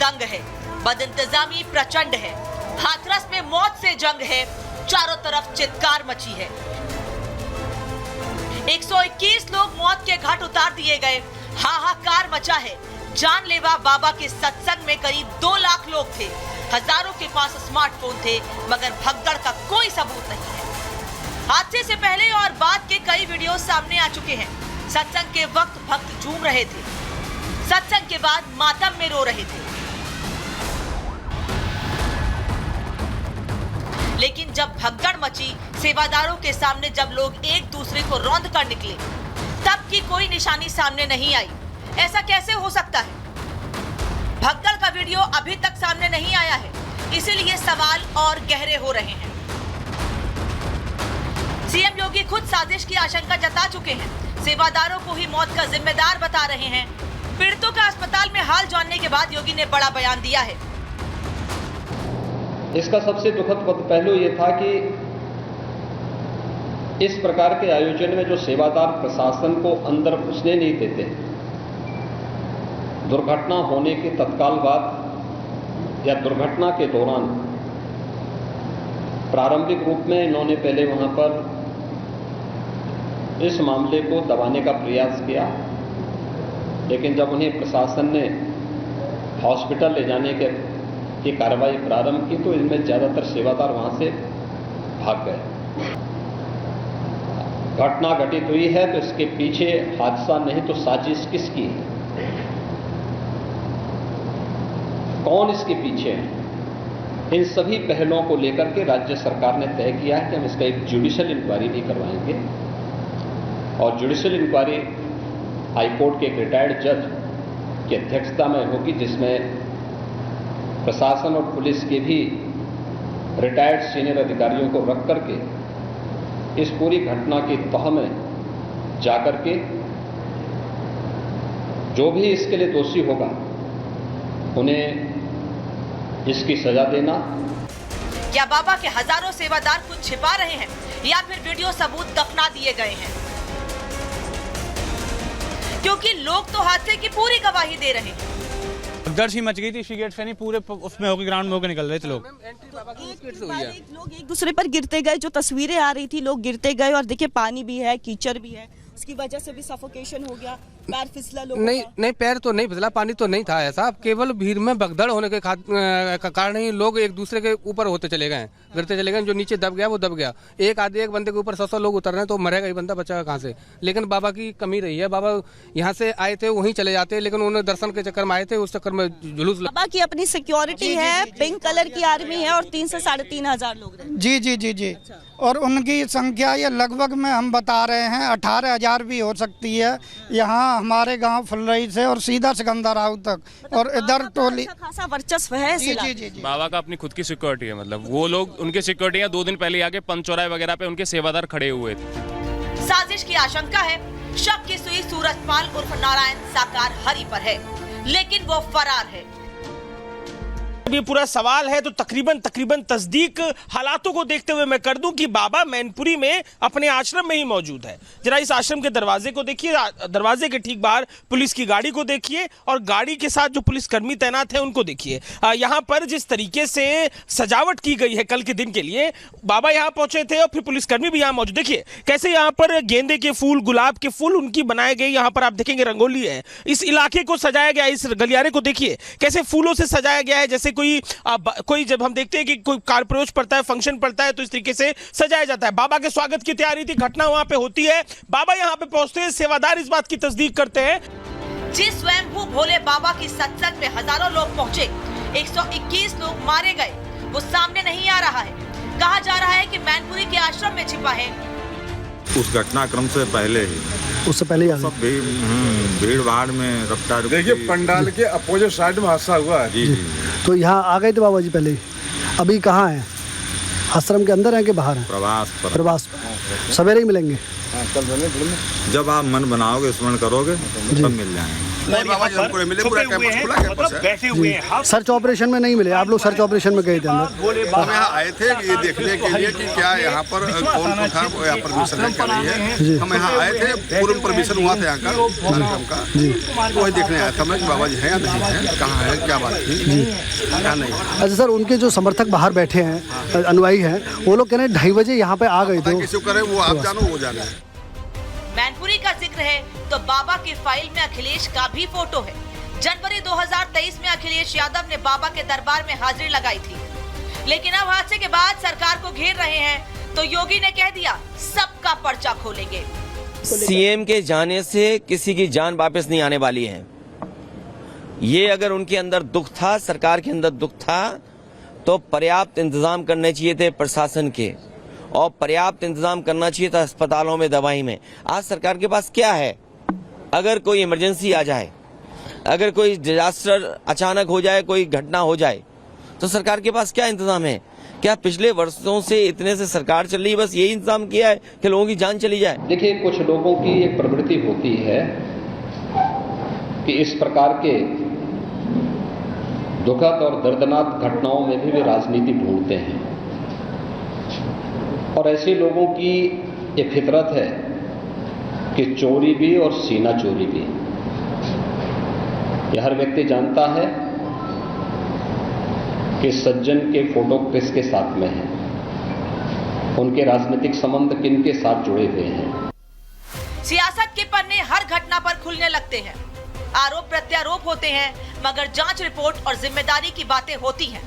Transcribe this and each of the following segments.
दंग है, बदइंतजामी प्रचंड है, हाथरस में मौत से जंग है, चारों तरफ चित्कार मची है। 121 लोग मौत के घाट उतार दिए गए, हाहाकार मचा है। जानलेवा बाबा के सत्संग में करीब 2 लाख लोग थे, हजारों के पास स्मार्टफोन थे, मगर भगदड़ का कोई सबूत नहीं है। हादसे से पहले और बाद के कई वीडियो सामने आ चुके हैं। सत्संग के वक्त भक्त झूम रहे थे, सत्संग के बाद मातम में रो रहे थे। लेकिन जब भगदड़ मची, सेवादारों के सामने जब लोग एक दूसरे को रौंद कर निकले, तब की कोई निशानी सामने नहीं आई। ऐसा कैसे हो सकता है? भगदड़ का वीडियो अभी तक सामने नहीं आया है, इसीलिए सवाल और गहरे हो रहे हैं। सीएम योगी खुद साजिश की आशंका जता चुके हैं, सेवादारों को ही मौत का जिम्मेदार बता रहे हैं। पीड़ितों का अस्पताल में हाल जानने के बाद योगी ने बड़ा बयान दिया है। इसका सबसे दुखद पहलू ये था कि इस प्रकार के आयोजन में जो सेवादार प्रशासन को अंदर घुसने नहीं देते, दुर्घटना होने के तत्काल बाद या दुर्घटना के दौरान प्रारंभिक रूप में इन्होंने पहले वहां पर इस मामले को दबाने का प्रयास किया, लेकिन जब उन्हें प्रशासन ने हॉस्पिटल ले जाने की कार्रवाई प्रारंभ की तो इनमें ज्यादातर सेवादार वहां से भाग गए। घटना घटित हुई है तो इसके पीछे हादसा नहीं तो साजिश किसकी है, कौन इसके पीछे है? इन सभी पहलुओं को लेकर के राज्य सरकार ने तय किया है कि हम इसका एक जुडिशियल इंक्वायरी भी करवाएंगे और जुडिशियल इंक्वायरी हाईकोर्ट के एक रिटायर्ड जज की अध्यक्षता में होगी, जिसमें प्रशासन और पुलिस के भी रिटायर्ड सीनियर अधिकारियों को रख करके इस पूरी घटना की तह में जाकर के जो भी इसके लिए दोषी होगा उन्हें इसकी सजा देना। क्या बाबा के हजारों सेवादार कुछ छिपा रहे हैं या फिर वीडियो सबूत दफना दिए गए हैं? क्योंकि लोग तो हादसे की पूरी गवाही दे रहे हैं। दर्श ही मच गई थी, सिगरेट फैनी पूरे उसमें होकर ग्राउंड में होकर निकल रहे थे लोग। लोग एक दूसरे पर गिरते गए, जो तस्वीरें आ रही थी, लोग गिरते गए और देखिए पानी भी है, कीचड़ भी है, उसकी वजह से भी सफोकेशन हो गया, पैर फिसला लोगों का। नहीं, पैर तो नहीं फिसला, पानी तो नहीं था ऐसा, केवल भीड़ में भगदड़ होने के कारण ही लोग एक दूसरे के ऊपर होते चले गए, गिरते चले गए। जो नीचे दब गया वो दब गया। एक बंदे के ऊपर 100 लोग उतर रहे हैं तो मरेगा ही बंदा, बचेगा कहाँ से? लेकिन बाबा की कमी रही है। बाबा यहाँ से आए थे, वहीं चले जाते, लेकिन उन्होंने दर्शन के चक्कर में आए थे, उस चक्कर में जुलूस। बाबा की अपनी सिक्योरिटी है, पिंक कलर की आर्मी है और 3 से 3,500 लोग हैं। जी जी जी जी। और उनकी संख्या ये लगभग में हम बता रहे हैं 18,000 भी हो सकती है। यहाँ हमारे गांव फुलरई से और सीधा सिकंदर राव तक और इधर टोली खासा वर्चस्व है। जी जी जी। बाबा का अपनी खुद की सिक्योरिटी है, मतलब वो लोग उनकी सिक्योरिटी है। 2 दिन पहले आके पंचौराहे वगैरह पे उनके सेवादार खड़े हुए थे। साजिश की आशंका है, शक की सुई सूरजपाल उर्फ नारायण साकार हरि पर है, लेकिन वो फरार है। ये पूरा सवाल है तो तकरीबन तस्दीक हालातों को देखते हुए मैं कर दूं कि बाबा मैनपुरी में अपने आश्रम में ही मौजूद है। जरा इस आश्रम के दरवाजे को देखिए, दरवाजे के ठीक बाहर पुलिस की गाड़ी को देखिए और गाड़ी के साथ जो पुलिसकर्मी तैनात है उनको देखिए। यहाँ पर जिस तरीके से सजावट की गई है कल के दिन के लिए, बाबा यहाँ पहुंचे थे और फिर पुलिसकर्मी भी यहाँ मौजूद। देखिए कैसे यहाँ पर गेंदे के फूल, गुलाब के फूल उनकी बनाए गए, यहाँ पर आप देखेंगे रंगोली है। इस इलाके को सजाया गया, इस गलियारे को देखिए कैसे फूलों से सजाया गया है। जैसे कोई जब हम देखते हैं कि कोई कार्यप्रयोज पड़ता है, फंक्शन पड़ता है, तो इस तरीके से सजाया जाता है। बाबा के स्वागत की तैयारी थी, घटना वहां पे होती है, बाबा यहां पे पहुंचते हैं, सेवादार इस बात की तस्दीक करते हैं। जिस स्वयंभू भोले बाबा की सत्संग में हजारों लोग पहुंचे, 121 लोग मारे गए, वो सामने नहीं आ रहा है। कहा जा रहा है कि मैनपुरी के आश्रम में छिपा है। उस घटनाक्रम से पहले ही, उससे पहले सब भीड़ भाड़ में रफ्तार। देखिए पंडाल के अपोजिट साइड में हादसा हुआ है। जी। तो यहाँ आ गए थे बाबा जी पहले ही। अभी कहाँ हैं? आश्रम के अंदर हैं कि बाहर हैं? प्रवास पर। सवेरे ही मिलेंगे। जब आप मन बनाओगे, स्मरण करोगे, तब मिल जाएंगे। नहीं बाबा जी हमको मिले, पूरा कैंपस खुला कैंपस है। बैठे हुए हैं। सर्च ऑपरेशन में नहीं मिले आप लोग? सर्च ऑपरेशन में गए थे अंदर? हम यहाँ आए थे ये देखने के लिए कि क्या यहाँ पर कौन था यहाँ परमिशन है क्या नहीं है। हम यहाँ आए थे, पूर्ण परमिशन हुआ था यहाँ का, वही देखने आया था मैं कि बाबा जी है या नहीं है, कहाँ है, क्या बात थी, क्या नहीं। अच्छा सर, उनके जो समर्थक बाहर बैठे हैं, अनुयायी हैं, वो लोग कह रहे हैं 2:30 बजे यहाँ पे आ गए थे। किसी को करे वो आप जानो, वो जाने। मैनपुरी का जिक्र है तो बाबा की फाइल में अखिलेश का भी फोटो है। जनवरी 2023 में अखिलेश यादव ने बाबा के दरबार में हाजिरी लगाई थी, लेकिन अब हादसे के बाद सरकार को घेर रहे हैं तो योगी ने कह दिया सबका पर्चा खोलेंगे। सीएम के जाने से किसी की जान वापस नहीं आने वाली है। ये अगर उनके अंदर दुख था, सरकार के अंदर दुख था, तो पर्याप्त इंतजाम करने चाहिए थे प्रशासन के, और पर्याप्त इंतजाम करना चाहिए था अस्पतालों में, दवाई में। आज सरकार के पास क्या है? अगर कोई इमरजेंसी आ जाए, अगर कोई डिजास्टर अचानक हो जाए, कोई घटना हो जाए, तो सरकार के पास क्या इंतजाम है? क्या पिछले वर्षों से इतने से सरकार चल रही है, बस यही इंतजाम किया है कि लोगों की जान चली जाए? देखिए, कुछ लोगों की एक प्रवृत्ति होती है कि इस प्रकार के दुखद और दर्दनाक घटनाओं में भी वे राजनीति ढूंढते हैं, और ऐसे लोगों की एक फितरत है कि चोरी भी और सीना चोरी भी। यह हर व्यक्ति जानता है कि सज्जन के फोटो किसके साथ में है, उनके राजनीतिक संबंध किनके साथ जुड़े हुए हैं। सियासत के पन्ने हर घटना पर खुलने लगते हैं, आरोप प्रत्यारोप होते हैं, मगर जांच रिपोर्ट और जिम्मेदारी की बातें होती हैं।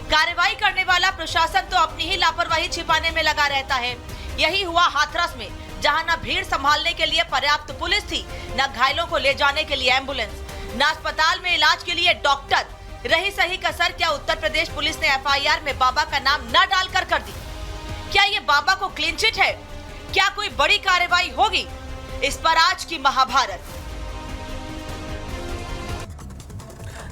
कार्रवाई करने वाला प्रशासन तो अपनी ही लापरवाही छिपाने में लगा रहता है। यही हुआ हाथरस में, जहां न भीड़ संभालने के लिए पर्याप्त पुलिस थी, न घायलों को ले जाने के लिए एम्बुलेंस, न अस्पताल में इलाज के लिए डॉक्टर। रही सही कसर क्या उत्तर प्रदेश पुलिस ने एफआईआर में बाबा का नाम न डालकर कर दी? क्या ये बाबा को क्लीन चिट है? क्या कोई बड़ी कार्रवाई होगी? इस पर आज की महाभारत।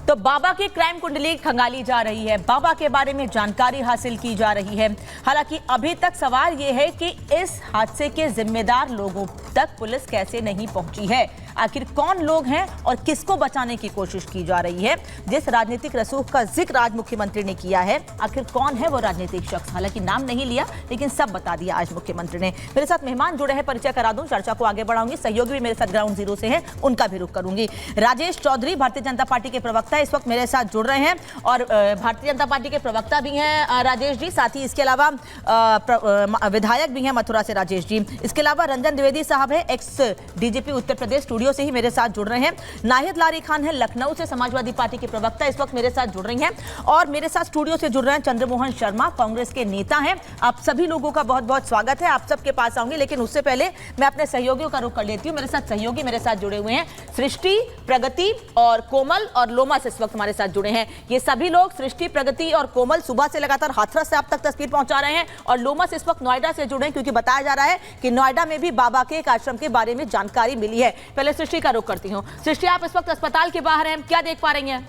तो बाबा की क्राइम कुंडली खंगाली जा रही है, बाबा के बारे में जानकारी हासिल की जा रही है। हालांकि अभी तक सवाल यह है कि इस हादसे के जिम्मेदार लोगों तक पुलिस कैसे नहीं पहुंची है। आखिर कौन लोग हैं और किसको बचाने की कोशिश की जा रही है? जिस राजनीतिक रसूख का जिक्र आज मुख्यमंत्री ने किया है, आखिर कौन है वो राजनीतिक शख्स? हालांकि नाम नहीं लिया, लेकिन सब बता दिया आज मुख्यमंत्री ने। मेरे साथ मेहमान जुड़े हैं, परिचय करा दूं, चर्चा को आगे बढ़ाऊंगी। सहयोगी भी मेरे साथ ग्राउंड जीरो से हैं, उनका भी रुख करूंगी। राजेश चौधरी भारतीय जनता पार्टी के प्रवक्ता इस वक्त मेरे साथ जुड़ रहे हैं, और भारतीय जनता पार्टी के प्रवक्ता भी हैं राजेश जी, साथ ही इसके अलावा विधायक भी हैं मथुरा से राजेश जी। इसके अलावा रंजन द्विवेदी साहब है, x DGP Uttar Pradesh, studio से ही मेरे साथ जुड़ रहे हैं। नाहिद लारी खान है लखनऊ से, समाजवादी पार्टी के प्रवक्ता, इस वक्त मेरे साथ जुड़ रही हैं। और मेरे साथ स्टूडियो से जुड़ रहे हैं चंद्रमोहन शर्मा, कांग्रेस के नेता हैं। आप सभी लोगों का बहुत बहुत स्वागत है, आप सबके पास आऊंगी, लेकिन उससे पहले मैं अपने सहयोगियों का रुख कर लेती हूँ। मेरे साथ सहयोगी मेरे साथ जुड़े हुए हैं, सृष्टि, प्रगति और कोमल और लोमस इस वक्त हमारे साथ जुड़े हैं। ये सभी लोग, सृष्टि, प्रगति और कोमल, सुबह से लगातार हाथरस से आप तक तस्वीर पहुंचा रहे हैं, और लोमस इस वक्त नोएडा से जुड़े हैं, क्योंकि बताया जा रहा है कि नोएडा में भी बाबा के एक आश्रम के बारे में जानकारी मिली है। पहले सृष्टि का रुख करती हूं। सृष्टि, आप इस वक्त अस्पताल के बाहर हैं, क्या देख पा रही हैं?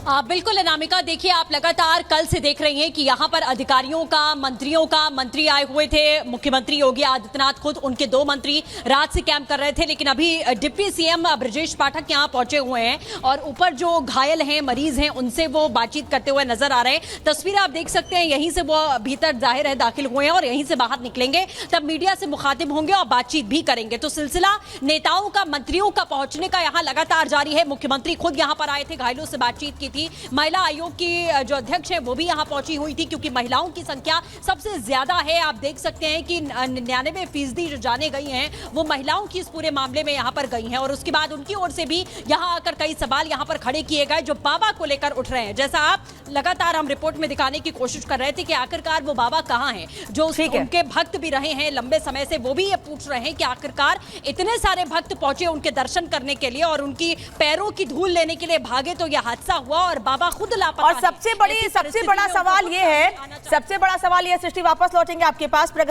बिल्कुल अनामिका, देखिए आप लगातार कल से देख रही हैं कि यहाँ पर अधिकारियों का, मंत्रियों का, मंत्री आए हुए थे, मुख्यमंत्री योगी आदित्यनाथ खुद, उनके 2 मंत्री रात से कैंप कर रहे थे, लेकिन अभी डिप्टी सीएम ब्रजेश पाठक यहाँ पहुंचे हुए हैं, और ऊपर जो घायल हैं, मरीज हैं, उनसे वो बातचीत करते हुए नजर आ रहे हैं। तस्वीर आप देख सकते हैं, यहीं से वो भीतर जाहिर है दाखिल हुए हैं, और यहीं से बाहर निकलेंगे तब मीडिया से मुखातिब होंगे और बातचीत भी करेंगे। तो सिलसिला नेताओं का, मंत्रियों का पहुंचने का यहाँ लगातार जारी है। मुख्यमंत्री खुद यहाँ पर आए थे, घायलों से बातचीत की थी। महिला आयोग की जो अध्यक्ष है वो भी यहाँ पहुंची हुई थी, क्योंकि महिलाओं की संख्या सबसे ज्यादा है। आप देख सकते हैं कि 99% जो जाने गई हैं वो महिलाओं की इस पूरे मामले में यहाँ पर गई हैं, और उसके बाद उनकी ओर से भी यहाँ आकर कई सवाल यहाँ पर खड़े किए गए जो बाबा को लेकर उठ रहे हैं। जैसा आप लगातार हम रिपोर्ट में दिखाने की कोशिश कर रहे थे कि आखिरकार वो बाबा कहाँ हैं, जो उनके भक्त भी रहे हैं लंबे समय से, वो भी ये पूछ रहे हैं कि आखिरकार इतने सारे भक्त पहुंचे उनके दर्शन करने के लिए और उनकी पैरों की धूल लेने के लिए भागे, तो यह हादसा हुआ और बाबा खुद लापता। और सबसे बड़ा सवाल ये है, सृष्टि वापस लौटेंगे आपके पास।